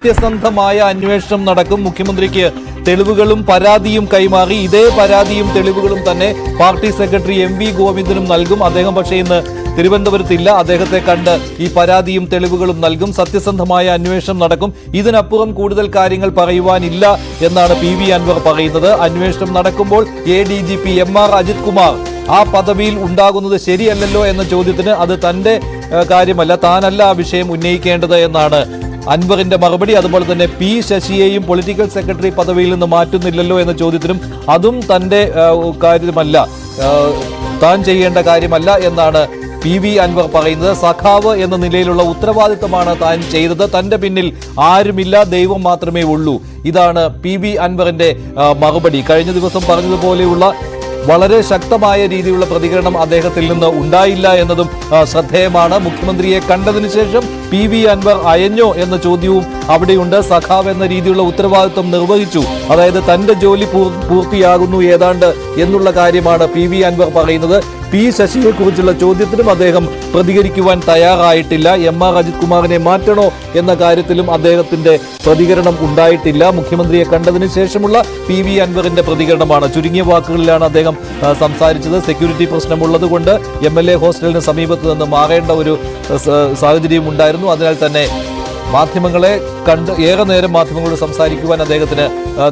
സത്യസന്ധമായ അന്വേഷണം നടക്കും. മുഖ്യമന്ത്രിക്ക് തെളിവുകളും പരാതിയും കൈമാറി. ഇതേ പരാതിയും തെളിവുകളും തന്നെ പാർട്ടി സെക്രട്ടറി MV ഗോവിന്ദനും നൽകും. അദ്ദേഹം പക്ഷേ ഇന്ന് തിരുവനന്തപുരത്തില്ല. അദ്ദേഹത്തെ കണ്ട് ഈ പരാതിയും തെളിവുകളും നൽകും. സത്യസന്ധമായ അന്വേഷണം നടക്കും. ഇതിനപ്പുറം കൂടുതൽ കാര്യങ്ങൾ പറയുവാനില്ല എന്നാണ് PV അൻവർ പറയുന്നത്. അന്വേഷണം നടക്കുമ്പോൾ ADGP MR അജിത് കുമാർ ആ പദവിയിൽ ഉണ്ടാകുന്നത് ശരിയല്ലല്ലോ എന്ന ചോദ്യത്തിന് അത് തന്റെ കാര്യമല്ല, താനല്ല ആ വിഷയം ഉന്നയിക്കേണ്ടത് എന്നാണ് അൻവറിന്റെ മറുപടി. അതുപോലെ തന്നെ P ശശിയെയും പൊളിറ്റിക്കൽ സെക്രട്ടറി പദവിയിൽ നിന്ന് മാറ്റുന്നില്ലല്ലോ എന്ന ചോദ്യത്തിനും അതും തന്റെ കാര്യമല്ല, താൻ ചെയ്യേണ്ട കാര്യമല്ല എന്നാണ് PV അൻവർ പറയുന്നത്. സഖാവ് എന്ന നിലയിലുള്ള ഉത്തരവാദിത്തമാണ് താൻ ചെയ്തത്. തന്റെ പിന്നിൽ ആരുമില്ല, ദൈവം മാത്രമേ ഉള്ളൂ. ഇതാണ് PV അൻവറിന്റെ മറുപടി. കഴിഞ്ഞ ദിവസം പറഞ്ഞതുപോലെയുള്ള വളരെ ശക്തമായ രീതിയിലുള്ള പ്രതികരണം അദ്ദേഹത്തിൽ നിന്ന് ഉണ്ടായില്ല എന്നതും ശ്രദ്ധേയമാണ്. മുഖ്യമന്ത്രിയെ കണ്ടതിനു ശേഷം PV അൻവർ അയഞ്ഞോ എന്ന ചോദ്യവും അവിടെയുണ്ട്. സഖാവ് എന്ന രീതിയിലുള്ള ഉത്തരവാദിത്വം നിർവഹിച്ചു, അതായത് തന്റെ ജോലി പൂർത്തിയാകുന്നു ഏതാണ്ട് എന്നുള്ള കാര്യമാണ് PV അൻവർ പറയുന്നത്. P ശശിയെ കുറിച്ചുള്ള ചോദ്യത്തിനും അദ്ദേഹം പ്രതികരിക്കുവാൻ തയ്യാറായിട്ടില്ല. MR അജിത് കുമാറിനെ മാറ്റണോ എന്ന കാര്യത്തിലും അദ്ദേഹത്തിന്റെ പ്രതികരണം ഉണ്ടായിട്ടില്ല. മുഖ്യമന്ത്രിയെ കണ്ടതിന് ശേഷമുള്ള PV അൻവറിന്റെ പ്രതികരണമാണ്. ചുരുങ്ങിയ വാക്കുകളിലാണ് അദ്ദേഹം സംസാരിച്ചത്. സെക്യൂരിറ്റി പ്രശ്നമുള്ളത് കൊണ്ട് MLA ഹോസ്റ്റലിന് സമീപത്ത് നിന്ന് മാറേണ്ട ഒരു സാഹചര്യം ഉണ്ടായിരുന്നു. അതിനാൽ തന്നെ മാധ്യമങ്ങളെ കണ്ട് ഏറെ നേരം മാധ്യമങ്ങളോട് സംസാരിക്കുവാൻ അദ്ദേഹത്തിന്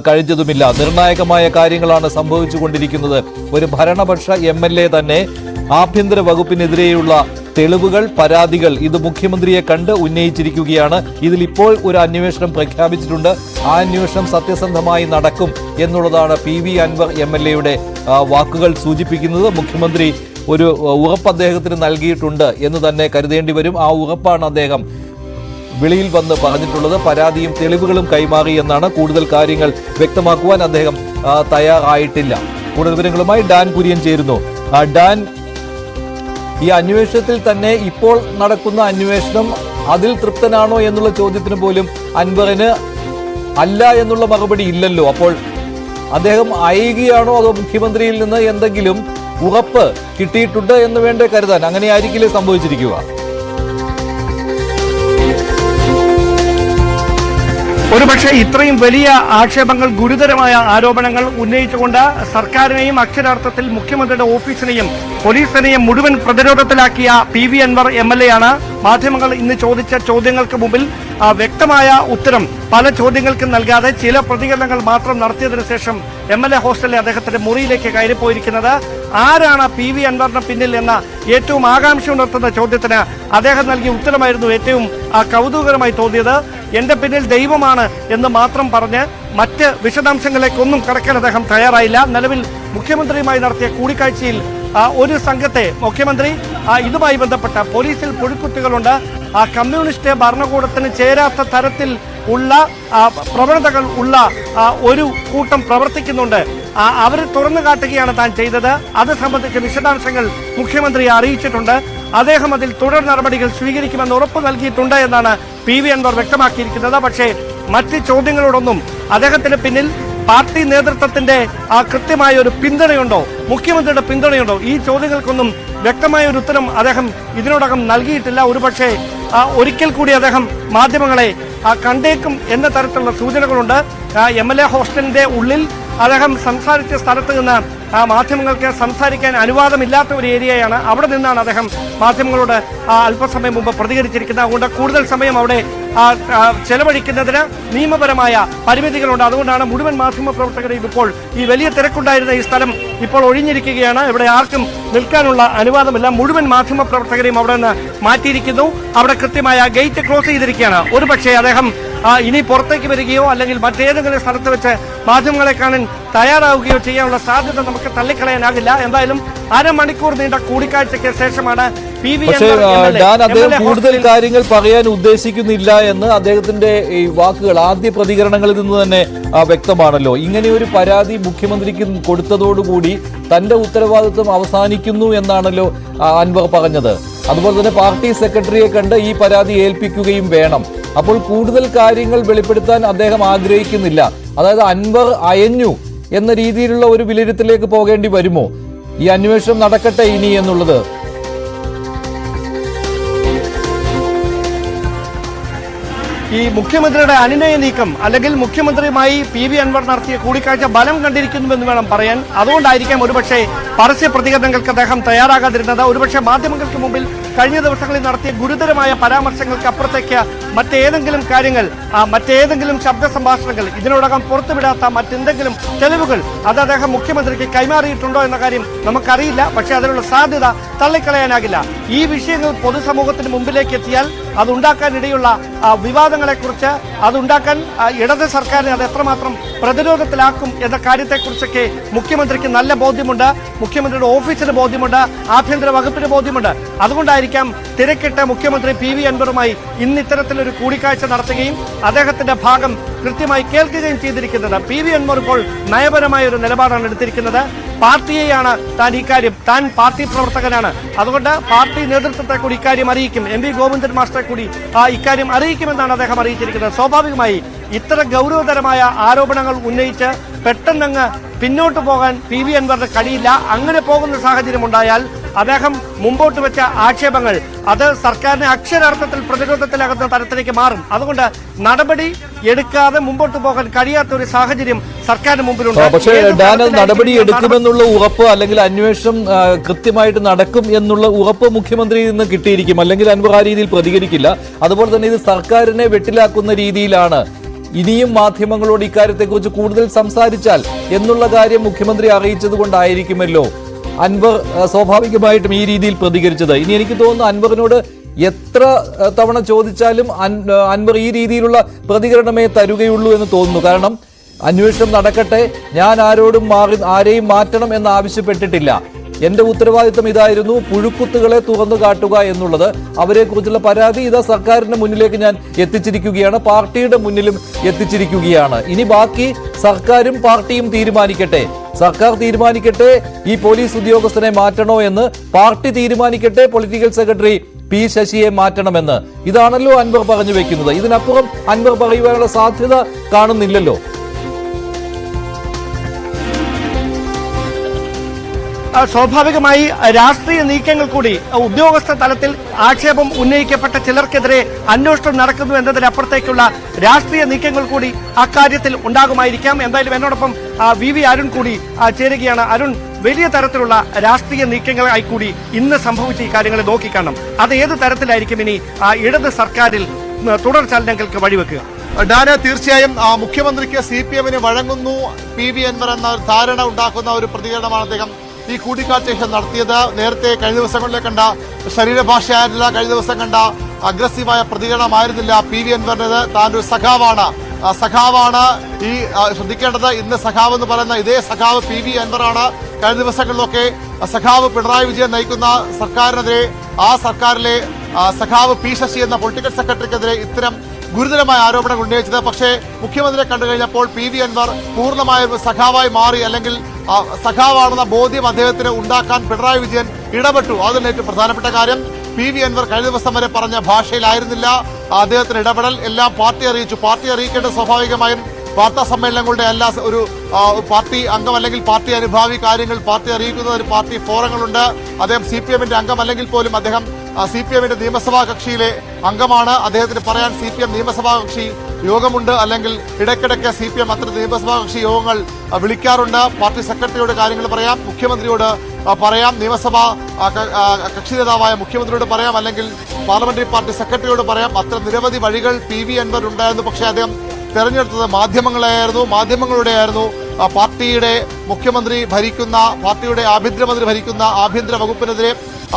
കഴിഞ്ഞതുമില്ല. നിർണായകമായ കാര്യങ്ങളാണ് സംഭവിച്ചുകൊണ്ടിരിക്കുന്നത്. ഒരു ഭരണപക്ഷ MLA തന്നെ ആഭ്യന്തര വകുപ്പിനെതിരെയുള്ള തെളിവുകൾ, പരാതികൾ ഇത് മുഖ്യമന്ത്രിയെ കണ്ട് ഉന്നയിച്ചിരിക്കുകയാണ്. ഇതിലിപ്പോൾ ഒരു അന്വേഷണം പ്രഖ്യാപിച്ചിട്ടുണ്ട്. ആ അന്വേഷണം സത്യസന്ധമായി നടക്കും എന്നുള്ളതാണ് PV അൻവർ MLA വാക്കുകൾ സൂചിപ്പിക്കുന്നത്. മുഖ്യമന്ത്രി ഒരു ഉറപ്പ് അദ്ദേഹത്തിന് നൽകിയിട്ടുണ്ട് എന്ന് തന്നെ കരുതേണ്ടി വരും. ആ ഉറപ്പാണ് അദ്ദേഹം വെളിയിൽ വന്ന് പറഞ്ഞിട്ടുള്ളത്. പരാതിയും തെളിവുകളും കൈമാറി എന്നാണ്. കൂടുതൽ കാര്യങ്ങൾ വ്യക്തമാക്കുവാൻ അദ്ദേഹം തയ്യാറായിട്ടില്ല. കൂടുതൽ വിവരങ്ങളുമായി ഡാൻ കുര്യൻ ചേരുന്നു. ഡാൻ, ഈ അന്വേഷണത്തിൽ തന്നെ ഇപ്പോൾ നടക്കുന്ന അന്വേഷണം അതിൽ തൃപ്തനാണോ എന്നുള്ള ചോദ്യത്തിന് പോലും അൻവറിന് അല്ല എന്നുള്ള മറുപടി ഇല്ലല്ലോ. അപ്പോൾ അദ്ദേഹം അയയുകയാണോ അതോ മുഖ്യമന്ത്രിയിൽ നിന്ന് എന്തെങ്കിലും ഉറപ്പ് കിട്ടിയിട്ടുണ്ട് എന്ന് വേണ്ടേ കരുതാൻ? അങ്ങനെയായിരിക്കില്ലേ സംഭവിച്ചിരിക്കുക? ഒരുപക്ഷെ ഇത്രയും വലിയ ആക്ഷേപങ്ങൾ, ഗുരുതരമായ ആരോപണങ്ങൾ ഉന്നയിച്ചുകൊണ്ട് സർക്കാരിനെയും അക്ഷരാർത്ഥത്തിൽ മുഖ്യമന്ത്രിയുടെ ഓഫീസിനെയും പോലീസിനെയും മുഴുവൻ പ്രതിരോധത്തിലാക്കിയ PV അൻവർ MLA ആണ്. മാധ്യമങ്ങൾ ഇന്ന് ചോദിച്ച ചോദ്യങ്ങൾക്ക് മുമ്പിൽ വ്യക്തമായ ഉത്തരം പല ചോദ്യങ്ങൾക്കും നൽകാതെ ചില പ്രതികരണങ്ങൾ മാത്രം നടത്തിയതിനു ശേഷം MLA ഹോസ്റ്റലിലെ അദ്ദേഹത്തിന്റെ മുറിയിലേക്ക് കയറിപ്പോയിരിക്കുന്നത്. ആരാണ് PV അൻവറിന് പിന്നിൽ എന്ന ഏറ്റവും ആകാംക്ഷ ഉണർത്തുന്ന ചോദ്യത്തിന് അദ്ദേഹം നൽകിയ ഉത്തരമായിരുന്നു ഏറ്റവും കൗതുകകരമായി തോന്നിയത്. എന്റെ പിന്നിൽ ദൈവമാണ് എന്ന് മാത്രം പറഞ്ഞ് മറ്റ് വിശദാംശങ്ങളിലേക്കൊന്നും കടക്കാൻ അദ്ദേഹം തയ്യാറായില്ല. നിലവിൽ മുഖ്യമന്ത്രിയുമായി നടത്തിയ കൂടിക്കാഴ്ചയിൽ ഒരു സംഘത്തെ മുഖ്യമന്ത്രി ഇതുമായി ബന്ധപ്പെട്ട പോലീസിൽ പുഴുക്കുത്തുകളുണ്ട്, കമ്മ്യൂണിസ്റ്റ് ഭരണകൂടത്തിന് ചേരാത്ത തരത്തിൽ ഉള്ള പ്രവണതകൾ ഉള്ള ഒരു കൂട്ടം പ്രവർത്തിക്കുന്നുണ്ട്, അവർ തുറന്നു കാട്ടുകയാണ് താൻ ചെയ്തത്. അത് സംബന്ധിച്ച വിശദാംശങ്ങൾ മുഖ്യമന്ത്രിയെ അറിയിച്ചിട്ടുണ്ട്. അദ്ദേഹം അതിൽ തുടർ നടപടികൾ സ്വീകരിക്കുമെന്ന് ഉറപ്പ് നൽകിയിട്ടുണ്ട് എന്നാണ് PV അൻവർ വ്യക്തമാക്കിയിരിക്കുന്നത്. പക്ഷേ മറ്റ് ചോദ്യങ്ങളോടൊന്നും അദ്ദേഹത്തിന് പിന്നിൽ പാർട്ടി നേതൃത്വത്തിന്റെ കൃത്യമായ ഒരു പിന്തുണയുണ്ടോ, മുഖ്യമന്ത്രിയുടെ പിന്തുണയുണ്ടോ, ഈ ചോദ്യങ്ങൾക്കൊന്നും വ്യക്തമായ ഒരു ഉത്തരം അദ്ദേഹം ഇതിനോടകം നൽകിയിട്ടില്ല. ഒരുപക്ഷെ ഒരിക്കൽ കൂടി അദ്ദേഹം മാധ്യമങ്ങളെ കണ്ടേക്കും എന്ന തരത്തിലുള്ള സൂചനകളുണ്ട്. MLA ഹോസ്റ്റലിന്റെ ഉള്ളിൽ അദ്ദേഹം സംസാരിച്ച സ്ഥലത്ത് നിന്ന് മാധ്യമങ്ങൾക്ക് സംസാരിക്കാൻ അനുവാദമില്ലാത്ത ഒരു ഏരിയയാണ്. അവിടെ നിന്നാണ് അദ്ദേഹം മാധ്യമങ്ങളോട് അല്പസമയം മുമ്പ് പ്രതികരിച്ചിരിക്കുന്നത്. അതുകൊണ്ട് കൂടുതൽ സമയം അവിടെ ചെലവഴിക്കുന്നതിന് നിയമപരമായ പരിമിതികളുണ്ട്. അതുകൊണ്ടാണ് മുഴുവൻ മാധ്യമ പ്രവർത്തകരെയും ഇപ്പോൾ ഈ വലിയ തിരക്കുണ്ടായിരുന്ന ഈ സ്ഥലം ഇപ്പോൾ ഒഴിഞ്ഞിരിക്കുകയാണ്. ഇവിടെ ആർക്കും നിൽക്കാനുള്ള അനുവാദമില്ല. മുഴുവൻ മാധ്യമ പ്രവർത്തകരെയും അവിടെ നിന്ന് മാറ്റിയിരിക്കുന്നു. അവിടെ കൃത്യമായ ഗേറ്റ് ക്ലോസ് ചെയ്തിരിക്കുകയാണ്. ഒരുപക്ഷെ അദ്ദേഹം ഇനി പുറത്തേക്ക് വരികയോ അല്ലെങ്കിൽ മറ്റേതെങ്കിലും സ്ഥലത്ത് വെച്ച് മാധ്യമങ്ങളെ കാണാൻ തയ്യാറാവുകയോ ചെയ്യാനുള്ള സാധ്യത നമുക്ക് തള്ളിക്കളയാനാകില്ല. എന്തായാലും അരമണിക്കൂർ നീണ്ട കൂടിക്കാഴ്ചയ്ക്ക് ശേഷമാണ് PV അദ്ദേഹം കൂടുതൽ കാര്യങ്ങൾ പറയാൻ ഉദ്ദേശിക്കുന്നില്ല എന്ന് അദ്ദേഹത്തിന്റെ ഈ വാക്കുകൾ ആദ്യ പ്രതികരണങ്ങളിൽ നിന്ന് തന്നെ വ്യക്തമാണല്ലോ. ഇങ്ങനെ ഒരു പരാതി മുഖ്യമന്ത്രിക്ക് കൊടുത്തതോടുകൂടി തന്റെ ഉത്തരവാദിത്വം അവസാനിക്കുന്നു എന്നാണല്ലോ അൻവർ പറഞ്ഞത്. അതുപോലെ തന്നെ പാർട്ടി സെക്രട്ടറിയെ കണ്ട് ഈ പരാതി ഏൽപ്പിക്കുകയും വേണം. അപ്പോൾ കൂടുതൽ കാര്യങ്ങൾ വെളിപ്പെടുത്താൻ അദ്ദേഹം ആഗ്രഹിക്കുന്നില്ല. അതായത് അൻവർ അയഞ്ഞു എന്ന രീതിയിലുള്ള ഒരു വിലയിരുത്തലേക്ക് പോകേണ്ടി വരുമോ? ഈ അന്വേഷണം നടക്കട്ടെ ഇനി എന്നുള്ളത് ഈ മുഖ്യമന്ത്രിയുടെ അനുനയ നീക്കം അല്ലെങ്കിൽ മുഖ്യമന്ത്രിയുമായി PV അൻവർ നടത്തിയ കൂടിക്കാഴ്ച ബലം കണ്ടിരിക്കുന്നുവെന്ന് വേണം പറയാൻ. അതുകൊണ്ടായിരിക്കാം ഒരുപക്ഷെ പരസ്യ പ്രതികരണങ്ങൾക്ക് അദ്ദേഹം തയ്യാറാകാതിരുന്നത്. ഒരുപക്ഷെ മാധ്യമങ്ങൾക്ക് മുമ്പിൽ കഴിഞ്ഞ ദിവസങ്ങളിൽ നടത്തിയ ഗുരുതരമായ പരാമർശങ്ങൾക്ക് അപ്പുറത്തേക്ക് മറ്റേതെങ്കിലും കാര്യങ്ങൾ, മറ്റേതെങ്കിലും ശബ്ദ സംഭാഷണങ്ങൾ, ഇതിനോടകം പുറത്തുവിടാത്ത മറ്റെന്തെങ്കിലും തെളിവുകൾ അത് അദ്ദേഹം മുഖ്യമന്ത്രിക്ക് കൈമാറിയിട്ടുണ്ടോ എന്ന കാര്യം നമുക്കറിയില്ല. പക്ഷേ അതിനുള്ള സാധ്യത തള്ളിക്കളയാനാകില്ല. ഈ വിഷയങ്ങൾ പൊതുസമൂഹത്തിന് മുമ്പിലേക്ക് എത്തിയാൽ അതുണ്ടാക്കാനിടയുള്ള വിവാദങ്ങളെക്കുറിച്ച്, അതുണ്ടാക്കാൻ ഇടത് സർക്കാരിനെ അത് എത്രമാത്രം പ്രതിരോധത്തിലാക്കും എന്ന കാര്യത്തെക്കുറിച്ചൊക്കെ മുഖ്യമന്ത്രിക്ക് നല്ല ബോധ്യമുണ്ട്, മുഖ്യമന്ത്രിയുടെ ഓഫീസിന് ബോധ്യമുണ്ട്, ആഭ്യന്തര വകുപ്പിന് ബോധ്യമുണ്ട്. അതുകൊണ്ടായിരിക്കാം തിരക്കിട്ട് മുഖ്യമന്ത്രി PV അൻവറുമായി ഇന്ന് ഇത്തരത്തിലൊരു കൂടിക്കാഴ്ച നടത്തുകയും അദ്ദേഹത്തിന്റെ ഭാഗം കൃത്യമായി കേൾക്കുകയും ചെയ്തിരിക്കുന്നത്. PV അൻവർ ഇപ്പോൾ നയപരമായ ഒരു നിലപാടാണ് എടുത്തിരിക്കുന്നത്. പാർട്ടിയെയാണ് താൻ പാർട്ടി പ്രവർത്തകനാണ്, അതുകൊണ്ട് പാർട്ടി നേതൃത്വത്തെ കൂടി ഇക്കാര്യം അറിയിക്കും, MV ഗോവിന്ദൻ മാസ്റ്ററെ കൂടി ഇക്കാര്യം അറിയിക്കുമെന്നാണ് അദ്ദേഹം അറിയിച്ചിരിക്കുന്നത്. സ്വാഭാവികമായി ഇത്ര ഗൗരവതരമായ ആരോപണങ്ങൾ ഉന്നയിച്ച് പെട്ടെന്നങ്ങ് പിന്നോട്ട് പോകാൻ PV അൻവറിന് കഴിയില്ല. അങ്ങനെ പോകുന്ന സാഹചര്യം ഉണ്ടായാൽ അദ്ദേഹം മുമ്പോട്ട് വെച്ച ആക്ഷേപങ്ങൾ അത് സർക്കാരിനെ അക്ഷരാർത്ഥത്തിൽ പ്രതിരോധത്തിലാകുന്ന തരത്തിലേക്ക് മാറും. അതുകൊണ്ട് നടപടി എടുക്കാതെ മുമ്പോട്ട് പോകാൻ കഴിയാത്ത ഒരു സാഹചര്യം സർക്കാരിന് മുമ്പിലുണ്ട്. പക്ഷേ ഡാനൽ നടപടി എടുക്കുമെന്നുള്ള ഉറപ്പ് അല്ലെങ്കിൽ അന്വേഷണം കൃത്യമായിട്ട് നടക്കും എന്നുള്ള ഉറപ്പ് മുഖ്യമന്ത്രിയിൽ നിന്ന് കിട്ടിയിരിക്കും, അല്ലെങ്കിൽ അൻവർ ആ രീതിയിൽ പ്രതികരിക്കില്ല. അതുപോലെ തന്നെ ഇത് സർക്കാരിനെ വെട്ടിലാക്കുന്ന രീതിയിലാണ്. ഇനിയും മാധ്യമങ്ങളോട് ഇക്കാര്യത്തെക്കുറിച്ച് കൂടുതൽ സംസാരിച്ചാൽ എന്നുള്ള കാര്യം മുഖ്യമന്ത്രി അറിയിച്ചത് കൊണ്ടായിരിക്കുമല്ലോ അൻവർ സ്വാഭാവികമായിട്ടും ഈ രീതിയിൽ പ്രതികരിച്ചത്. ഇനി എനിക്ക് തോന്നുന്നു അൻവറിനോട് എത്ര തവണ ചോദിച്ചാലും അൻവർ ഈ രീതിയിലുള്ള പ്രതികരണമേ തരുകയുള്ളൂ എന്ന് തോന്നുന്നു. കാരണം അന്വേഷണം നടക്കട്ടെ, ഞാൻ ആരെയും മാറ്റണം എന്ന് ആവശ്യപ്പെട്ടിട്ടില്ല. എന്റെ ഉത്തരവാദിത്തം ഇതായിരുന്നു, പുഴുക്കുത്തുകളെ തുറന്നു കാട്ടുക എന്നുള്ളത്. അവരെക്കുറിച്ചുള്ള പരാതി ഇതാ സർക്കാരിന്റെ മുന്നിലേക്ക് ഞാൻ എത്തിച്ചിരിക്കുകയാണ്, പാർട്ടിയുടെ മുന്നിലും എത്തിച്ചിരിക്കുകയാണ്. ഇനി ബാക്കി സർക്കാരും പാർട്ടിയും തീരുമാനിക്കട്ടെ. സർക്കാർ തീരുമാനിക്കട്ടെ ഈ പോലീസ് ഉദ്യോഗസ്ഥനെ മാറ്റണോ എന്ന്, പാർട്ടി തീരുമാനിക്കട്ടെ പൊളിറ്റിക്കൽ സെക്രട്ടറി P ശശിയെ മാറ്റണമെന്ന്. ഇതാണല്ലോ അൻവർ പറഞ്ഞു വെക്കുന്നത്. ഇതിനപ്പുറം അൻവർ പറയുവാനുള്ള സാധ്യത കാണുന്നില്ലല്ലോ. സ്വാഭാവികമായി രാഷ്ട്രീയ നീക്കങ്ങൾ കൂടി ഉദ്യോഗസ്ഥ തലത്തിൽ ആക്ഷേപം ഉന്നയിക്കപ്പെട്ട ചിലർക്കെതിരെ അന്വേഷണം നടക്കുന്നു എന്നതിനപ്പുറത്തേക്കുള്ള രാഷ്ട്രീയ നീക്കങ്ങൾ കൂടി അക്കാര്യത്തിൽ ഉണ്ടാകുമായിരിക്കാം. എന്തായാലും എന്നോടൊപ്പം VV അരുൺ കൂടി ചേരുകയാണ്. അരുൺ, വലിയ തരത്തിലുള്ള രാഷ്ട്രീയ നീക്കങ്ങളായി കൂടി ഇന്ന് സംഭവിച്ച ഈ കാര്യങ്ങളെ നോക്കിക്കാണണം. അത് ഏത് തരത്തിലായിരിക്കും ഇനി ഇടത് സർക്കാരിൽ തുടർചലനങ്ങൾക്ക് വഴിവെക്കുക? ഡാന, തീർച്ചയായും മുഖ്യമന്ത്രിക്ക് CPM-ന് വഴങ്ങുന്നു PV അൻവർ എന്ന ധാരണ ഉണ്ടാക്കുന്ന ഒരു പ്രതികരണമാണ് അദ്ദേഹം ഈ കൂടിക്കാഴ്ച നടത്തിയത്. നേരത്തെ കഴിഞ്ഞ ദിവസങ്ങളിലെ കണ്ട ശരീരഭാഷയായിരുന്നില്ല, കഴിഞ്ഞ ദിവസം കണ്ട അഗ്രസീവായ പ്രതികരണമായിരുന്നില്ല PV അൻവറിൻ്റെത്. താൻ ഒരു സഖാവാണ്. ഈ ശ്രദ്ധിക്കേണ്ടത്, ഇന്ന് സഖാവ് എന്ന് പറയുന്ന ഇതേ സഖാവ് PV അൻവറാണ്. കഴിഞ്ഞ ദിവസങ്ങളിലൊക്കെ സഖാവ് പിണറായി വിജയൻ നയിക്കുന്ന സർക്കാരിനെതിരെ, ആ സർക്കാരിലെ സഖാവ് P ശശി എന്ന പൊളിറ്റിക്കൽ സെക്രട്ടറിക്കെതിരെ ഇത്തരം ഗുരുതരമായ ആരോപണങ്ങൾ ഉന്നയിച്ചത്. പക്ഷേ മുഖ്യമന്ത്രിയെ കണ്ടു കഴിഞ്ഞപ്പോൾ PV അൻവർ പൂർണ്ണമായും സഖാവായി മാറി, അല്ലെങ്കിൽ സഖാവാണെന്ന ബോധ്യം അദ്ദേഹത്തിന് ഉണ്ടാക്കാൻ പിണറായി വിജയൻ ഇടപെട്ടു. അതിന് ഏറ്റവും പ്രധാനപ്പെട്ട കാര്യം, PV അൻവർ കഴിഞ്ഞ ദിവസം വരെ പറഞ്ഞ ഭാഷയിലായിരുന്നില്ല അദ്ദേഹത്തിന് ഇടപെടൽ. എല്ലാം പാർട്ടി അറിയിച്ചു. പാർട്ടി അറിയിക്കേണ്ട സ്വാഭാവികമായും വാർത്താ സമ്മേളനങ്ങളുടെ ഒരു പാർട്ടി അംഗം അല്ലെങ്കിൽ പാർട്ടി അനുഭാവി കാര്യങ്ങൾ പാർട്ടി അറിയിക്കുന്ന ഒരു പാർട്ടി ഫോറങ്ങളുണ്ട്. അദ്ദേഹം CPM-ന്റെ അംഗം അല്ലെങ്കിൽ പോലും അദ്ദേഹം CPM-ന്റെ നിയമസഭാ കക്ഷിയിലെ അംഗമാണ്. അദ്ദേഹത്തിന് പറയാൻ CPM നിയമസഭാ കക്ഷി യോഗമുണ്ട്, അല്ലെങ്കിൽ ഇടയ്ക്കിടയ്ക്ക് CPM അത്ര നിയമസഭാ കക്ഷി യോഗങ്ങൾ വിളിക്കാറുണ്ട്. പാർട്ടി സെക്രട്ടറിയോട് കാര്യങ്ങൾ പറയാം, മുഖ്യമന്ത്രിയോട് പറയാം, നിയമസഭാ കക്ഷി നേതാവായ മുഖ്യമന്ത്രിയോട് പറയാം, അല്ലെങ്കിൽ പാർലമെന്ററി പാർട്ടി സെക്രട്ടറിയോട് പറയാം. അത്ര നിരവധി വഴികൾ PV അൻവർ ഉണ്ടായിരുന്നു. പക്ഷേ അദ്ദേഹം തെരഞ്ഞെടുത്തത് മാധ്യമങ്ങളുടെയായിരുന്നു. പാർട്ടിയുടെ മുഖ്യമന്ത്രി ഭരിക്കുന്ന, പാർട്ടിയുടെ ആഭ്യന്തരമന്ത്രി ഭരിക്കുന്ന ആഭ്യന്തര വകുപ്പിനെതിരെ,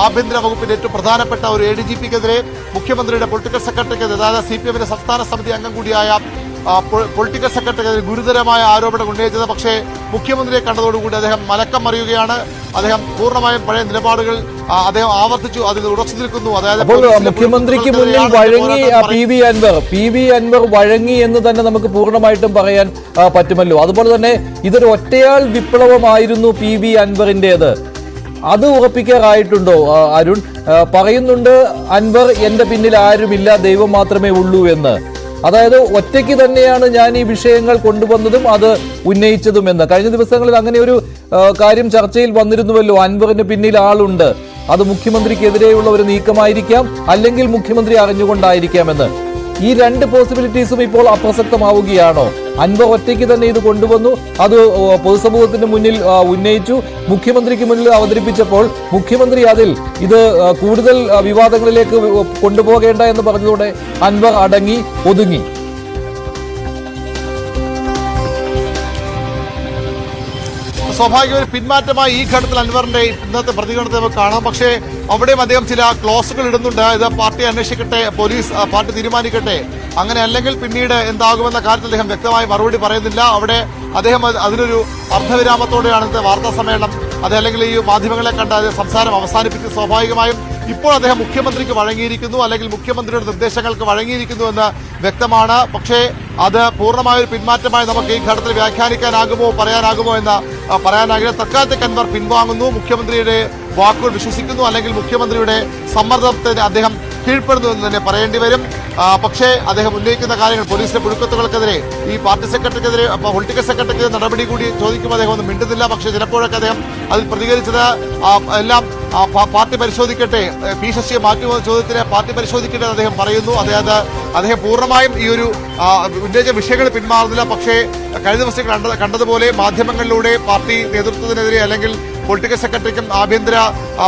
ആഭ്യന്തര വകുപ്പിന്റെ ഏറ്റവും പ്രധാനപ്പെട്ട ഒരു ADGP-ക്കെതിരെ, മുഖ്യമന്ത്രിയുടെ പൊളിറ്റിക്കൽ സെക്രട്ടറിക്കെതിരെ, അതായത് CPM-ന്റെ സംസ്ഥാന സമിതി അംഗം കൂടിയായ പൊളിറ്റിക്കൽ സെക്രട്ടറിക്കെതിരെ ഗുരുതരമായ ആരോപണം ഉന്നയിച്ചത്. പക്ഷേ മുഖ്യമന്ത്രിയെ കണ്ടതോടുകൂടി അദ്ദേഹം മലക്കം മറിയുകയാണ്. അദ്ദേഹം പൂർണ്ണമായും പഴയ നിലപാടുകൾ അദ്ദേഹം ആവർത്തിച്ചു, അതിൽ ഉറച്ചു നിൽക്കുന്നു. അതായത് മുഖ്യമന്ത്രിക്ക് മുന്നിൽ വഴങ്ങി PV അൻവർ വഴങ്ങി എന്ന് തന്നെ നമുക്ക് പൂർണ്ണമായിട്ടും പറയാൻ പറ്റുമല്ലോ. അതുപോലെ തന്നെ ഇതൊരു ഒറ്റയാൾ വിപ്ലവമായിരുന്നു PV അൻവറിൻ്റെത്. അത് ഉറപ്പിക്കാറായിട്ടുണ്ടോ അരുൺ? പറയുന്നുണ്ട് അൻവർ എന്റെ പിന്നിൽ ആരുമില്ല, ദൈവം മാത്രമേ ഉള്ളൂ എന്ന്. അതായത് ഒറ്റയ്ക്ക് തന്നെയാണ് ഞാൻ ഈ വിഷയങ്ങൾ കൊണ്ടുവന്നതും അത് ഉന്നയിച്ചതുമെന്ന്. കഴിഞ്ഞ ദിവസങ്ങളിൽ അങ്ങനെ ഒരു കാര്യം ചർച്ചയിൽ വന്നിരുന്നുവല്ലോ, അൻവറിന് പിന്നിൽ ആളുണ്ട്, അത് മുഖ്യമന്ത്രിക്കെതിരെയുള്ള ഒരു നീക്കമായിരിക്കാം, അല്ലെങ്കിൽ മുഖ്യമന്ത്രി അറിഞ്ഞുകൊണ്ടായിരിക്കാമെന്ന്. ഈ രണ്ട് പോസിബിലിറ്റീസും ഇപ്പോൾ അപ്രസക്തമാവുകയാണോ? അൻവർ ഒറ്റയ്ക്ക് തന്നെ ഇത് കൊണ്ടുവന്നു, അത് പൊതുസമൂഹത്തിന് മുന്നിൽ ഉന്നയിച്ചു, മുഖ്യമന്ത്രിക്ക് മുന്നിൽ അവതരിപ്പിച്ചപ്പോൾ മുഖ്യമന്ത്രി അതിൽ ഇത് കൂടുതൽ വിവാദങ്ങളിലേക്ക് കൊണ്ടുപോകേണ്ട എന്ന് പറഞ്ഞതോടെ അൻവർ അടങ്ങി ഒതുങ്ങി. സ്വാഭാവിക പിന്മാറ്റമായി ഈ ഘട്ടത്തിൽ അൻവറിന്റെ ഇന്നത്തെ പ്രതികരണത്തെ നമുക്ക് കാണാം. പക്ഷേ അവിടെയും അദ്ദേഹം ചില ക്ലോസുകൾ ഇടുന്നുണ്ട്. ഇത് പാർട്ടി അന്വേഷിക്കട്ടെ, പോലീസ് പാർട്ടി തീരുമാനിക്കട്ടെ, അങ്ങനെ അല്ലെങ്കിൽ പിന്നീട് എന്താകുമെന്ന കാര്യത്തിൽ അദ്ദേഹം വ്യക്തമായി മറുപടി പറയുന്നില്ല. അവിടെ അദ്ദേഹം അതിനൊരു അർദ്ധവിരാമത്തോടെയാണ് ഇന്നത്തെ വാർത്താ സമ്മേളനം അത് അല്ലെങ്കിൽ ഈ മാധ്യമങ്ങളെ കണ്ട സംസാരം അവസാനിപ്പിച്ച് സ്വാഭാവികമായും ഇപ്പോൾ അദ്ദേഹം മുഖ്യമന്ത്രിക്ക് വഴങ്ങിയിരിക്കുന്നു, അല്ലെങ്കിൽ മുഖ്യമന്ത്രിയുടെ നിർദ്ദേശങ്ങൾക്ക് വഴങ്ങിയിരിക്കുന്നു എന്ന് വ്യക്തമാണ്. പക്ഷേ അത് പൂർണ്ണമായൊരു പിന്മാറ്റമായി നമുക്ക് ഈ ഘട്ടത്തിൽ വ്യാഖ്യാനിക്കാനാകുമോ, പറയാനാകുമോ എന്ന് പറയാനാകില്ല. തൽക്കാലത്തേക്ക് അൻവർ പിൻവാങ്ങുന്നു, മുഖ്യമന്ത്രിയുടെ വാക്കുകൾ വിശ്വസിക്കുന്നു, അല്ലെങ്കിൽ മുഖ്യമന്ത്രിയുടെ സമ്മർദ്ദത്തിന് അദ്ദേഹം കീഴ്പ്പെടുന്നു എന്ന് തന്നെ പറയേണ്ടി വരും. പക്ഷേ അദ്ദേഹം ഉന്നയിക്കുന്ന കാര്യങ്ങൾ, പോലീസിലെ പുഴുക്കത്തുകൾക്കെതിരെ, ഈ പാർട്ടി സെക്രട്ടറിക്കെതിരെ, പൊളിറ്റിക്കൽ സെക്രട്ടറിക്കെതിരെ നടപടി കൂടി ചോദിക്കുമ്പോൾ അദ്ദേഹം ഒന്നും മിണ്ടുന്നില്ല. പക്ഷേ ചിലപ്പോഴൊക്കെ അദ്ദേഹം അതിൽ പ്രതികരിച്ചത് എല്ലാം പാർട്ടി പരിശോധിക്കട്ടെ, പി ശശിയെ മാറ്റുമോ ചോദ്യത്തിന് പാർട്ടി പരിശോധിക്കട്ടെ എന്ന് അദ്ദേഹം പറയുന്നു. അതായത് അദ്ദേഹം പൂർണ്ണമായും ഈ ഒരു ഉന്നയിച്ച വിഷയങ്ങൾ പിന്മാറുന്നില്ല. പക്ഷേ കഴിഞ്ഞ ദിവസം കണ്ടതുപോലെ മാധ്യമങ്ങളിലൂടെ പാർട്ടി നേതൃത്വത്തിനെതിരെ അല്ലെങ്കിൽ പൊളിറ്റിക്കൽ സെക്രട്ടറിക്കും ആഭ്യന്തര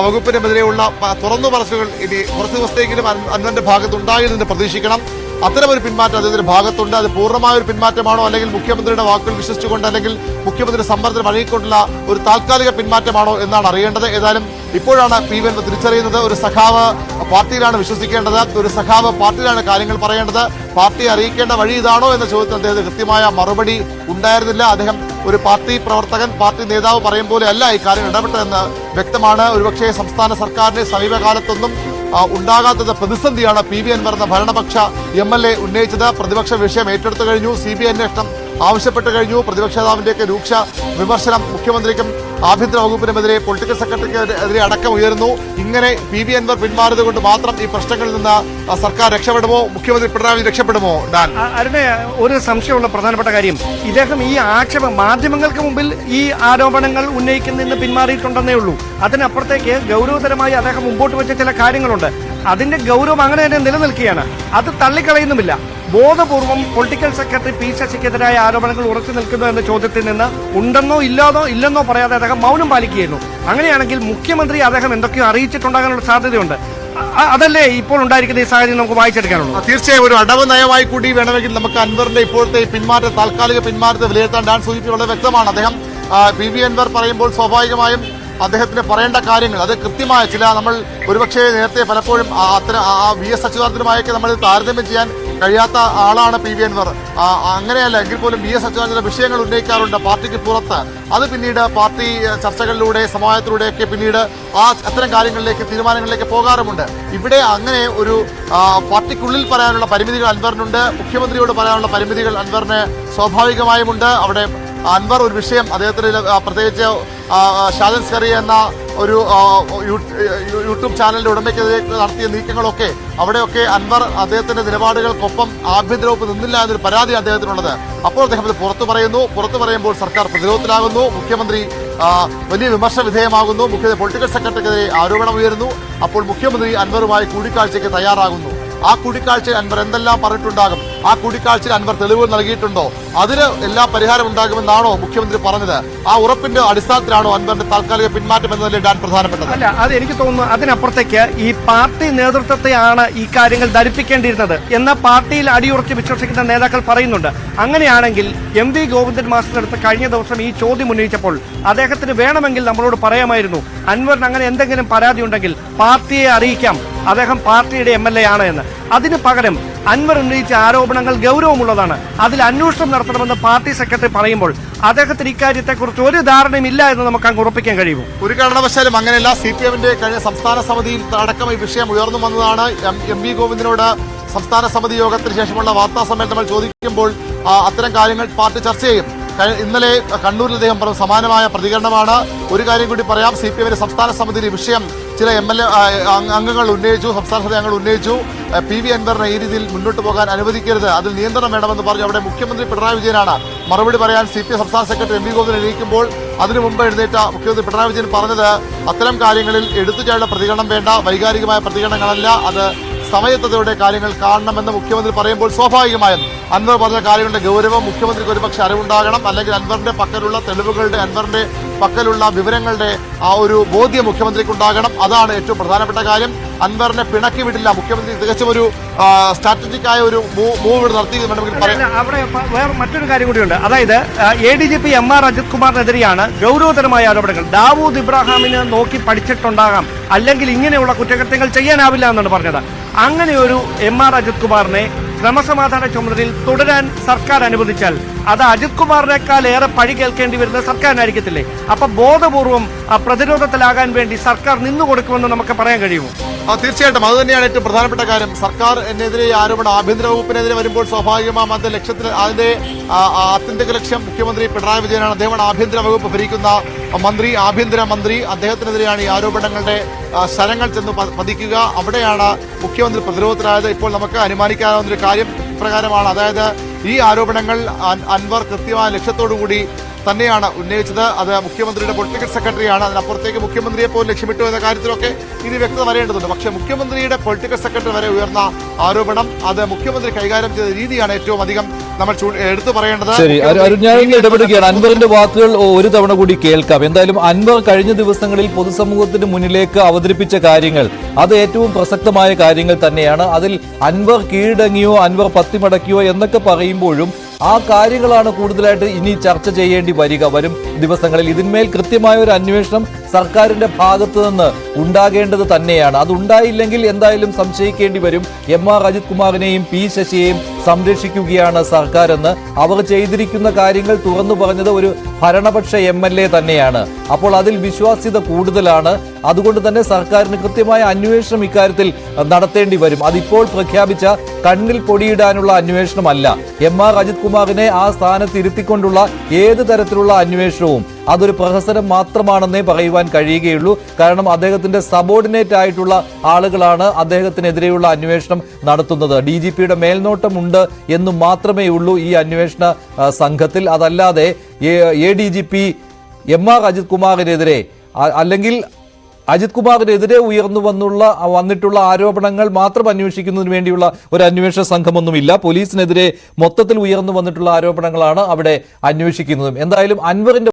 വകുപ്പിനുമെതിരെയുള്ള തുറന്നു പറച്ചിലുകൾ ഇനി കുറച്ച് ദിവസത്തേക്കെങ്കിലും അൻവറിന്റെ ഭാഗത്ത് ഉണ്ടായിരുന്നെന്ന് പ്രതീക്ഷിക്കണം. അത്തരമൊരു പിന്മാറ്റം അദ്ദേഹത്തിന്റെ ഭാഗത്തുണ്ട്. അത് പൂർണ്ണമായ ഒരു പിന്മാറ്റമാണോ, അല്ലെങ്കിൽ മുഖ്യമന്ത്രിയുടെ വാക്കുകൾ വിശ്വസിച്ചുകൊണ്ട് അല്ലെങ്കിൽ മുഖ്യമന്ത്രിയുടെ സമ്മർദ്ദത്തിന് വഴങ്ങിക്കൊണ്ടുള്ള ഒരു താൽക്കാലിക പിന്മാറ്റമാണോ എന്നാണ് അറിയേണ്ടത്. ഏതായാലും ഇപ്പോഴാണ് പി വി അൻവർ തിരിച്ചറിയുന്നത്. ഒരു സഖാവ് പാർട്ടിയിലാണ് വിശ്വസിക്കേണ്ടത്, ഒരു സഖാവ് പാർട്ടിയിലാണ് കാര്യങ്ങൾ പറയേണ്ടത്, പാർട്ടിയെ അറിയിക്കേണ്ട വഴി ഇതാണോ എന്ന ചോദ്യത്തിന് അദ്ദേഹത്തിന് കൃത്യമായ മറുപടി ഉണ്ടായിരുന്നില്ല. അദ്ദേഹം ഒരു പാർട്ടി പ്രവർത്തകൻ, പാർട്ടി നേതാവ് പറയും പോലെ അല്ല ഈ കാര്യം ഇടപെട്ടതെന്ന് വ്യക്തമാണ്. ഒരുപക്ഷെ സംസ്ഥാന സർക്കാരിന്റെ സമീപകാലത്തൊന്നും ഉണ്ടാകാത്തത് പ്രതിസന്ധിയാണ് പി വി അൻവർ എന്ന ഭരണപക്ഷ MLA ഉന്നയിച്ചത്. പ്രതിപക്ഷ വിഷയം ഏറ്റെടുത്തു കഴിഞ്ഞു, CBI അന്വേഷണം ആവശ്യപ്പെട്ടു കഴിഞ്ഞു. പ്രതിപക്ഷ നേതാവിന്റെയൊക്കെ രൂക്ഷ വിമർശനം മുഖ്യമന്ത്രിക്കും ആഭ്യന്തര വകുപ്പിനുമെതിരെ, പൊളിറ്റിക്കൽ സെക്രട്ടറിക്കെതിരെ അടക്കം ഉയർന്നു. ഇങ്ങനെ പി വി അൻവർ പിന്മാറിയത് കൊണ്ട് മാത്രം ഈ പ്രശ്നങ്ങളിൽ നിന്ന് സർക്കാർ രക്ഷപ്പെടുമോ, മുഖ്യമന്ത്രി പിണറായി വിജയൻ രക്ഷപ്പെടുമോ? അരുണേ, ഒരു സംശയമുള്ള പ്രധാനപ്പെട്ട കാര്യം, ഇദ്ദേഹം ഈ ആക്ഷേപം മാധ്യമങ്ങൾക്ക് മുമ്പിൽ ഈ ആരോപണങ്ങൾ ഉന്നയിക്കുന്നതിന് പിന്മാറിയിട്ടുണ്ടെന്നേ ഉള്ളൂ. അതിനപ്പുറത്തേക്ക് ഗൗരവതരമായി അദ്ദേഹം മുമ്പോട്ട് വെച്ച ചില കാര്യങ്ങളുണ്ട്. അതിന്റെ ഗൗരവം അങ്ങനെ തന്നെ നിലനിൽക്കുകയാണ്. അത് തള്ളിക്കളയുന്നുമില്ല. ബോധപൂർവം പൊളിറ്റിക്കൽ സെക്രട്ടറി പി ശശിക്കെതിരായ ആരോപണങ്ങൾ ഉറച്ചു നിൽക്കുന്നു എന്ന ചോദ്യത്തിൽ നിന്ന് ഉണ്ടെന്നോ ഇല്ലെന്നോ പറയാതെ അദ്ദേഹം മൗനം പാലിക്കുകയായിരുന്നു. അങ്ങനെയാണെങ്കിൽ മുഖ്യമന്ത്രി അദ്ദേഹം എന്തൊക്കെയോ അറിയിച്ചിട്ടുണ്ടാകാനുള്ള സാധ്യതയുണ്ട്. അതല്ലേ ഇപ്പോൾ ഉണ്ടായിരിക്കുന്ന ഈ സാഹചര്യം നമുക്ക് വായിച്ചെടുക്കാനുള്ളൂ. തീർച്ചയായും ഒരു അടവ് നയമായി കൂടി വേണമെങ്കിൽ നമുക്ക് അൻവറിന്റെ ഇപ്പോഴത്തെ താൽക്കാലിക പിന്മാറ്റത്തെ വിലയിരുത്താൻ ഡാൻ സൂചിപ്പിച്ച് വളരെ വ്യക്തമാണ്. അദ്ദേഹം പി വി അൻവർ പറയുമ്പോൾ സ്വാഭാവികമായും അദ്ദേഹത്തിന് പറയേണ്ട കാര്യങ്ങൾ അത് കൃത്യമായ ചില, നമ്മൾ ഒരുപക്ഷെ നേരത്തെ പലപ്പോഴും VS അച്യുതാനന്ദനുമായൊക്കെ നമ്മൾ താരതമ്യം ചെയ്യാൻ കഴിയാത്ത ആളാണ് പി വി അൻവർ. അങ്ങനെയല്ല എങ്കിൽ പോലും VS അച്യുതാനന്ദന്റെ വിഷയങ്ങൾ ഉന്നയിക്കാറുണ്ട് പാർട്ടിക്ക് പുറത്ത്. അത് പിന്നീട് പാർട്ടി ചർച്ചകളിലൂടെ, സമാജത്തിലൂടെയൊക്കെ പിന്നീട് അത്തരം കാര്യങ്ങളിലേക്ക്, തീരുമാനങ്ങളിലേക്ക് പോകാറുമുണ്ട്. ഇവിടെ അങ്ങനെ ഒരു പാർട്ടിക്കുള്ളിൽ പറയാനുള്ള പരിമിതികൾ അൻവറിനുണ്ട്, മുഖ്യമന്ത്രിയോട് പറയാനുള്ള പരിമിതികൾ അൻവറിന് സ്വാഭാവികമായുമുണ്ട്. അവിടെ അൻവർ ഒരു വിഷയം, അദ്ദേഹത്തിന് പ്രത്യേകിച്ച് ഷാജൻ സ്കറി എന്ന ഒരു യൂട്യൂബ് ചാനലിന്റെ ഉടമയ്ക്കെതിരെ നടത്തിയ നീക്കങ്ങളൊക്കെ, അവിടെയൊക്കെ അൻവർ അദ്ദേഹത്തിന്റെ നിലപാടുകൾക്കൊപ്പം ആഭ്യന്തര വകുപ്പ് നിന്നില്ല എന്നൊരു പരാതി അദ്ദേഹത്തിനുള്ളത്. അപ്പോൾ അദ്ദേഹം അത് പുറത്തു പറയുമ്പോൾ സർക്കാർ പ്രതിരോധത്തിലാകുന്നു, മുഖ്യമന്ത്രി വലിയ വിമർശന വിധേയമാകുന്നു, പൊളിറ്റിക്കൽ സെക്രട്ടറിക്കെതിരെ ആരോപണം ഉയരുന്നു. അപ്പോൾ മുഖ്യമന്ത്രി അൻവറുമായി കൂടിക്കാഴ്ചയ്ക്ക് തയ്യാറാകുന്നു. ആ കൂടിക്കാഴ്ചയിൽ അൻവർ എന്തെല്ലാം പറഞ്ഞിട്ടുണ്ടാകും, ആ കൂടിക്കാഴ്ചയിൽ അൻവർ തെളിവുകൾ നൽകിയിട്ടുണ്ടോ, അതിന് എല്ലാ പരിഹാരം ഉണ്ടാകുമെന്നാണോ മുഖ്യമന്ത്രി പറഞ്ഞത്? ആ ഉറപ്പിന്റെ അടിസ്ഥാനത്തിലാണോ അൻവറിന്റെ താൽക്കാലിക പിന്മാറ്റം എന്നതല്ലേ ഡാൻ പ്രധാനപ്പെട്ടത്? അല്ല, അത് എനിക്ക് തോന്നുന്നു അതിനപ്പുറത്തേക്ക് ഈ പാർട്ടി നേതൃത്വത്തെയാണ് ഈ കാര്യങ്ങൾ ധരിപ്പിക്കേണ്ടിയിരുന്നത് എന്ന് പാർട്ടിയിൽ അടിയുറച്ച് വിശ്വസിക്കുന്ന നേതാക്കൾ പറയുന്നുണ്ട്. അങ്ങനെയാണെങ്കിൽ MV ഗോവിന്ദൻ മാസ്റ്ററുടെ കഴിഞ്ഞ ദിവസം ഈ ചോദ്യം ഉന്നയിച്ചപ്പോൾ അദ്ദേഹത്തിന് വേണമെങ്കിൽ നമ്മളോട് പറയാമായിരുന്നു, അൻവറിന് അങ്ങനെ എന്തെങ്കിലും പരാതി ഉണ്ടെങ്കിൽ പാർട്ടിയെ അറിയിക്കാം, അദ്ദേഹം പാർട്ടിയുടെ MLA ആണ് എന്ന്. അതിന് പകരം അൻവർ ഉന്നയിച്ച ആരോപണങ്ങൾ ഗൗരവമുള്ളതാണ്, അതിൽ അന്വേഷണം നടത്തണമെന്ന് പാർട്ടി സെക്രട്ടറി പറയുമ്പോൾ അദ്ദേഹത്തിന് ഇക്കാര്യത്തെക്കുറിച്ച് ഒരു ധാരണയുമില്ല എന്ന് നമുക്ക് അങ്ങ് ഉറപ്പിക്കാൻ കഴിയുമോ? ഒരു കാരണവശാലും അങ്ങനെയല്ല. CPM-ന്റെ കഴിഞ്ഞ സംസ്ഥാന സമിതിയിൽ അടക്കം ഈ വിഷയം ഉയർന്നു വന്നതാണ്. MV ഗോവിന്ദനോട് സംസ്ഥാന സമിതി യോഗത്തിന് ശേഷമുള്ള വാർത്താ സമ്മേളനം നമ്മൾ ചോദിക്കുമ്പോൾ അത്തരം കാര്യങ്ങൾ പാർട്ടി ചർച്ച ചെയ്യും. ഇന്നലെ കണ്ണൂരിൽ അദ്ദേഹം പറഞ്ഞ സമാനമായ പ്രതികരണമാണ്. ഒരു കാര്യം കൂടി പറയാം, CPM-ന്റെ സംസ്ഥാന സമിതിയിൽ ഈ വിഷയം ചില MLA അംഗങ്ങൾ ഉന്നയിച്ചു, സംസ്ഥാന സമിതി അംഗങ്ങൾ ഉന്നയിച്ചു. പി വി അൻവറിനെ ഈ രീതിയിൽ മുന്നോട്ട് പോകാൻ അനുവദിക്കരുത്, അതിൽ നിയന്ത്രണം വേണമെന്ന് പറഞ്ഞു. അവിടെ മുഖ്യമന്ത്രി പിണറായി വിജയനാണ് മറുപടി പറയാൻ CPM സംസ്ഥാന സെക്രട്ടറി MV ഗോവിന്ദൻ എണീക്കുമ്പോൾ അതിനു മുമ്പ് എഴുന്നേറ്റ മുഖ്യമന്ത്രി പിണറായി വിജയൻ പറഞ്ഞത്, അത്തരം കാര്യങ്ങളിൽ എടുത്തുചാടുന്ന പ്രതികരണം വേണ്ട, വൈകാരികമായ പ്രതികരണങ്ങളല്ല, അത് സമയത്തോടെ കാര്യങ്ങൾ കാണണമെന്ന് മുഖ്യമന്ത്രി പറയുമ്പോൾ സ്വാഭാവികമായും അൻവർ പറഞ്ഞ കാര്യങ്ങളുടെ ഗൗരവം മുഖ്യമന്ത്രിക്ക് ഒരുപക്ഷെ അറിവുണ്ടാകണം, അല്ലെങ്കിൽ അൻവറിന്റെ പക്കലുള്ള തെളിവുകളുടെ, അൻവറിന്റെ പക്കലുള്ള വിവരങ്ങളുടെ ആ ഒരു ബോധ്യം മുഖ്യമന്ത്രിക്ക് ഉണ്ടാകണം. അതാണ് ഏറ്റവും പ്രധാനപ്പെട്ട കാര്യം. അൻവറിനെ പിണക്കി വിടില്ല മുഖ്യമന്ത്രി, തികച്ചും ഒരു സ്ട്രാറ്റജിക് ആയ ഒരു മൂവ് നടത്തി വേണമെങ്കിൽ പറയാം. അവിടെ വേറെ മറ്റൊരു കാര്യം കൂടിയുണ്ട്. അതായത് ADGP MR അജിത് കുമാറിനെതിരെയാണ് ഗൗരവതരമായ ആരോപണങ്ങൾ. ദാവൂദ് ഇബ്രാഹിമിനെ നോക്കി പഠിച്ചിട്ടുണ്ടാകാം, അല്ലെങ്കിൽ ഇങ്ങനെയുള്ള കുറ്റകൃത്യങ്ങൾ ചെയ്യാനാവില്ല എന്നാണ് പറഞ്ഞത്. അങ്ങനെ ഒരു MR അജിത് കുമാറിനെ ക്രമസമാധാന ചുമതലയിൽ തുടരാൻ സർക്കാർ അനുവദിച്ചാൽ അത് അജിത് കുമാറിനേക്കാൾ ഏറെ പഴി കേൾക്കേണ്ടി വരുന്നത് സർക്കാരിനായിരിക്കത്തില്ലേ? അപ്പൊ ബോധപൂർവം പ്രതിരോധത്തിലാകാൻ വേണ്ടി സർക്കാർ നിന്നുകൊടുക്കുമെന്ന് നമുക്ക് പറയാൻ കഴിയുമോ? തീർച്ചയായിട്ടും അത് തന്നെയാണ് ഏറ്റവും പ്രധാനപ്പെട്ട കാര്യം. സർക്കാരിനെതിരെ ആരോപണം ആഭ്യന്തര വകുപ്പിനെതിരെ വരുമ്പോൾ സ്വാഭാവികമായും അതിന്റെ ലക്ഷ്യത്തിന്, അതിന്റെ ആത്യന്തിക ലക്ഷ്യം മുഖ്യമന്ത്രി പിണറായി വിജയനാണ്. അദ്ദേഹമാണ് ആഭ്യന്തര വകുപ്പ് ഭരിക്കുന്ന മന്ത്രി, ആഭ്യന്തരമന്ത്രി. അദ്ദേഹത്തിനെതിരെയാണ് ഈ ആരോപണങ്ങളുടെ ശരങ്ങൾ ചെന്ന് പതിക്കുക. അവിടെയാണ് മുഖ്യമന്ത്രി പ്രതിരോധത്തിലായത്. ഇപ്പോൾ നമുക്ക് അനുമാനിക്കാവുന്ന ഒരു കാര്യം പ്രകാരമാണ്, അതായത് ഈ ആരോപണങ്ങൾ അൻവർ കൃത്യമായ ലക്ഷ്യത്തോടുകൂടി തന്നെയാണ് ഉന്നയിച്ചത്. അത് മുഖ്യമന്ത്രിയുടെ പൊളിറ്റിക്കൽ സെക്രട്ടറിയാണ്. അതിനപ്പുറത്തേക്ക് മുഖ്യമന്ത്രിയെ പോലും ലക്ഷ്യമിട്ടു എന്ന കാര്യത്തിലൊക്കെ ഇനി വ്യക്തത വരേണ്ടതുണ്ട്. പക്ഷേ മുഖ്യമന്ത്രിയുടെ പൊളിറ്റിക്കൽ സെക്രട്ടറി വരെ ഉയർന്ന ആരോപണം, അത് മുഖ്യമന്ത്രി കൈകാര്യം ചെയ്ത രീതിയാണ് ഏറ്റവും അധികം നമ്മൾ എടുത്തു പറയേണ്ടത്. ശരി, ഞാൻ ഇടപെടുകയാണ്. അൻവറിന്റെ വാക്കുകൾ ഒരു തവണ കൂടി കേൾക്കാം. എന്തായാലും അൻവർ കഴിഞ്ഞ ദിവസങ്ങളിൽ പൊതുസമൂഹത്തിന് മുന്നിലേക്ക് അവതരിപ്പിച്ച കാര്യങ്ങൾ അത് ഏറ്റവും പ്രസക്തമായ കാര്യങ്ങൾ തന്നെയാണ്. അതിൽ അൻവർ കീഴടങ്ങിയോ അൻവർ പത്തിമടക്കിയോ എന്നൊക്കെ പറയുമ്പോഴും ആ കാര്യങ്ങളാണ് കൂടുതലായിട്ട് ഇനി ചർച്ച ചെയ്യേണ്ടി വരും ദിവസങ്ങളിൽ. ഇതിന്മേൽ കൃത്യമായ ഒരു അന്വേഷണം സർക്കാരിന്റെ ഭാഗത്തു നിന്ന് ഉണ്ടാകേണ്ടത് തന്നെയാണ്. അതുണ്ടായില്ലെങ്കിൽ എന്തായാലും സംശയിക്കേണ്ടി വരും MR അജിത് കുമാറിനെയും P ശശിയെയും സംരക്ഷിക്കുകയാണ് സർക്കാർ എന്ന്. അവർ ചെയ്തിരിക്കുന്ന കാര്യങ്ങൾ തുറന്നു പറഞ്ഞത് ഒരു ഭരണപക്ഷ MLA തന്നെയാണ്. അപ്പോൾ അതിൽ വിശ്വാസ്യത കൂടുതലാണ്. അതുകൊണ്ട് തന്നെ സർക്കാരിന് കൃത്യമായ അന്വേഷണം ഇക്കാര്യത്തിൽ നടത്തേണ്ടി വരും. അതിപ്പോൾ പ്രഖ്യാപിച്ച കണ്ണിൽ പൊടിയിടാനുള്ള അന്വേഷണമല്ല. MR അജിത് കുമാറിനെ ആ സ്ഥാനത്ത് ഇരുത്തിക്കൊണ്ടുള്ള ഏത് തരത്തിലുള്ള അന്വേഷണവും അതൊരു പ്രഹസനം മാത്രമാണെന്നേ പറയുവാൻ കഴിയുകയുള്ളൂ. കാരണം അദ്ദേഹത്തിന്റെ സബോർഡിനേറ്റ് ആയിട്ടുള്ള ആളുകളാണ് അദ്ദേഹത്തിനെതിരെയുള്ള അന്വേഷണം നടത്തുന്നത്. DGPയുടെ മേൽനോട്ടമുണ്ട് എന്ന് മാത്രമേ ഉള്ളൂ ഈ അന്വേഷണ സംഘത്തിൽ. അതല്ലാതെ ADGP MR അജിത് കുമാറിനെതിരെ അല്ലെങ്കിൽ അജിത് കുമാറിനെതിരെ വന്നിട്ടുള്ള ആരോപണങ്ങൾ മാത്രം അന്വേഷിക്കുന്നതിന് വേണ്ടിയുള്ള ഒരു അന്വേഷണ സംഘമൊന്നുമില്ല. പോലീസിനെതിരെ മൊത്തത്തിൽ ഉയർന്നു വന്നിട്ടുള്ള ആരോപണങ്ങളാണ് അവിടെ അന്വേഷിക്കുന്നതും. എന്തായാലും അൻവറിന്റെ